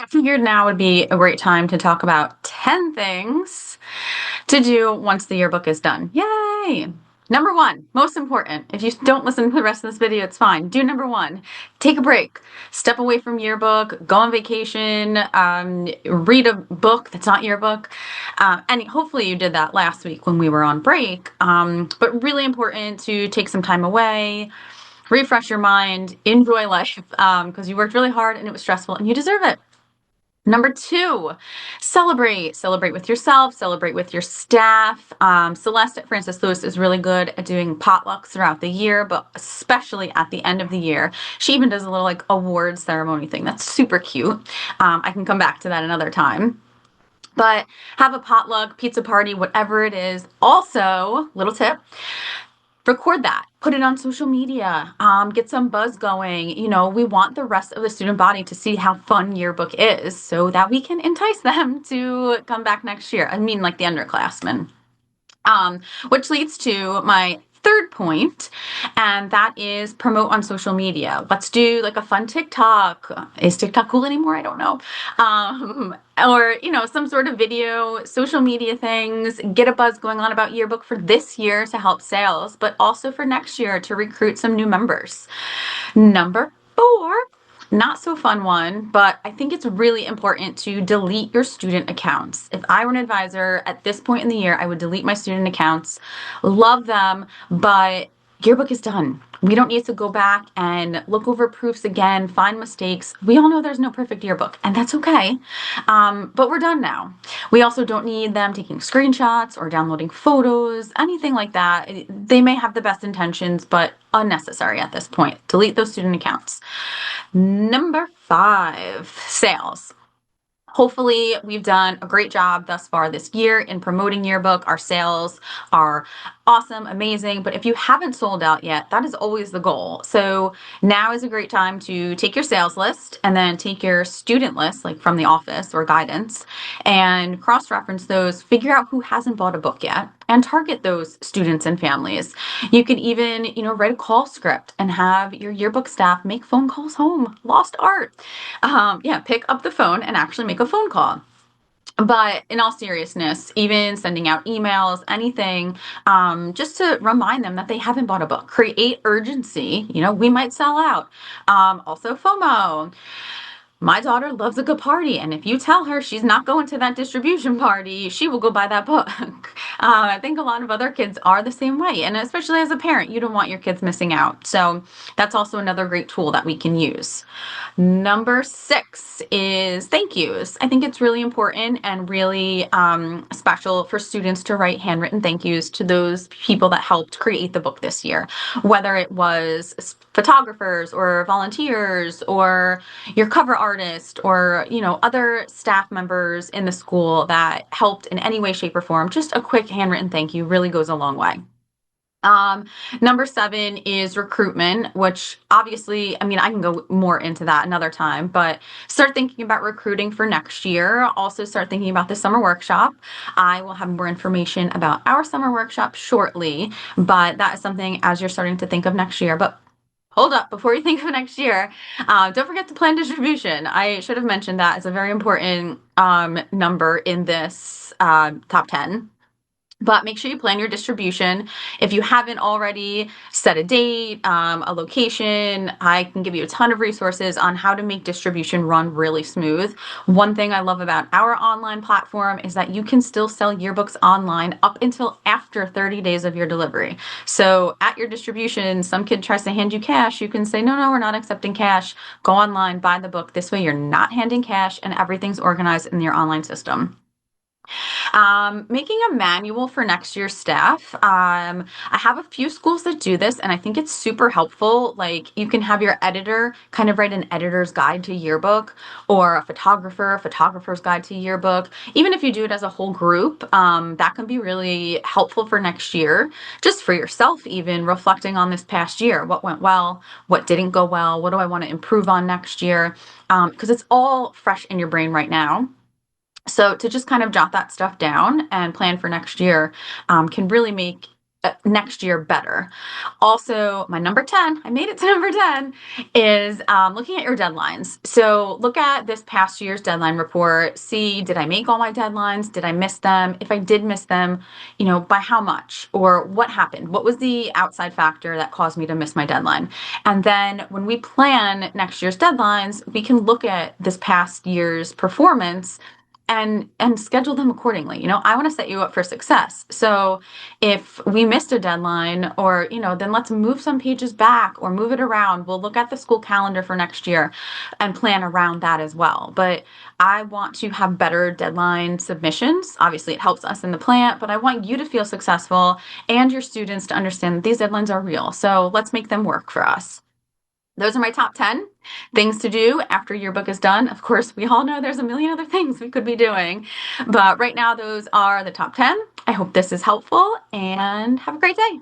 Figured now would be a great time to talk about 10 things to do once the yearbook is done. Yay! Number one, most important. If you don't listen to the rest of this video, it's fine. Do number one, take a break. Step away from yearbook, go on vacation, read a book that's not yearbook. And hopefully you did that last week when we were on break. But really important to take some time away, refresh your mind, enjoy life, because you worked really hard and it was stressful and you deserve it. Number two, celebrate. Celebrate with yourself, celebrate with your staff. Celeste at Francis Lewis is really good at doing potlucks throughout the year, but especially at the end of the year. She even does a little like award ceremony thing. That's super cute. I can come back to that another time. But have a potluck, pizza party, whatever it is. Also, little tip, record that, put it on social media, get some buzz going. We want the rest of the student body to see how fun yearbook is so that we can entice them to come back next year. I mean, like the underclassmen. Which leads to my third point, and that is promote on social media. Let's do like a fun TikTok. Is TikTok cool anymore? I don't know. Or, some sort of video, social media things, get a buzz going on about yearbook for this year to help sales, but also for next year to recruit some new members. Number four, not so fun one, but I think it's really important to delete your student accounts. If I were an advisor at this point in the year, I would delete my student accounts. Love them, but yearbook is done. We don't need to go back and look over proofs again, find mistakes. We all know there's no perfect yearbook, and that's okay. But we're done now. We also don't need them taking screenshots or downloading photos, anything like that. They may have the best intentions, but unnecessary at this point. Delete those student accounts. Number five, sales. Hopefully, we've done a great job thus far this year in promoting yearbook. Our sales are awesome, amazing. But if you haven't sold out yet, that is always the goal. So now is a great time to take your sales list and then take your student list, like from the office or guidance, and cross-reference those, figure out who hasn't bought a book yet, and target those students and families. You could even, write a call script and have your yearbook staff make phone calls home. Lost art. Pick up the phone and actually make a phone call. But in all seriousness, even sending out emails, anything, just to remind them that they haven't bought a book. Create urgency. We might sell out. Also FOMO. My daughter loves a good party, and if you tell her she's not going to that distribution party, she will go buy that book. I think a lot of other kids are the same way, and especially as a parent, you don't want your kids missing out. So that's also another great tool that we can use. Number six is thank yous. I think it's really important and really special for students to write handwritten thank yous to those people that helped create the book this year, whether it was photographers or volunteers or your cover artist or other staff members in the school that helped in any way, shape, or form. Just a quick handwritten thank you really goes a long way. Number seven is recruitment, which obviously, I can go more into that another time, but start thinking about recruiting for next year. Also start thinking about the summer workshop. I will have more information about our summer workshop shortly, but that is something as you're starting to think of next year. But hold up, before you think of next year, don't forget to plan distribution. I should have mentioned that. It's a very important number in this top 10. But make sure you plan your distribution. If you haven't already, set a date, a location. I can give you a ton of resources on how to make distribution run really smooth. One thing I love about our online platform is that you can still sell yearbooks online up until after 30 days of your delivery. So at your distribution, some kid tries to hand you cash. You can say, no, we're not accepting cash. Go online, buy the book. This way you're not handing cash and everything's organized in your online system. Making a manual for next year's staff. I have a few schools that do this, and I think it's super helpful. Like you can have your editor kind of write an editor's guide to yearbook, or a photographer's guide to yearbook. Even if you do it as a whole group, that can be really helpful for next year, just for yourself, even reflecting on this past year. What went well? What didn't go well? What do I want to improve on next year? Because it's all fresh in your brain right now. So to just kind of jot that stuff down and plan for next year can really make next year better. Also, my number 10, I made it to number 10, is looking at your deadlines. So look at this past year's deadline report. See, did I make all my deadlines? Did I miss them? If I did miss them, by how much? Or what happened? What was the outside factor that caused me to miss my deadline? And then when we plan next year's deadlines, we can look at this past year's performance and schedule them accordingly. I want to set you up for success. So if we missed a deadline or, then let's move some pages back or move it around. We'll look at the school calendar for next year and plan around that as well. But I want to have better deadline submissions. Obviously, it helps us in the plant, but I want you to feel successful and your students to understand that these deadlines are real. So let's make them work for us. Those are my top 10 things to do after your book is done. Of course, we all know there's a million other things we could be doing, but right now those are the top 10. I hope this is helpful and have a great day.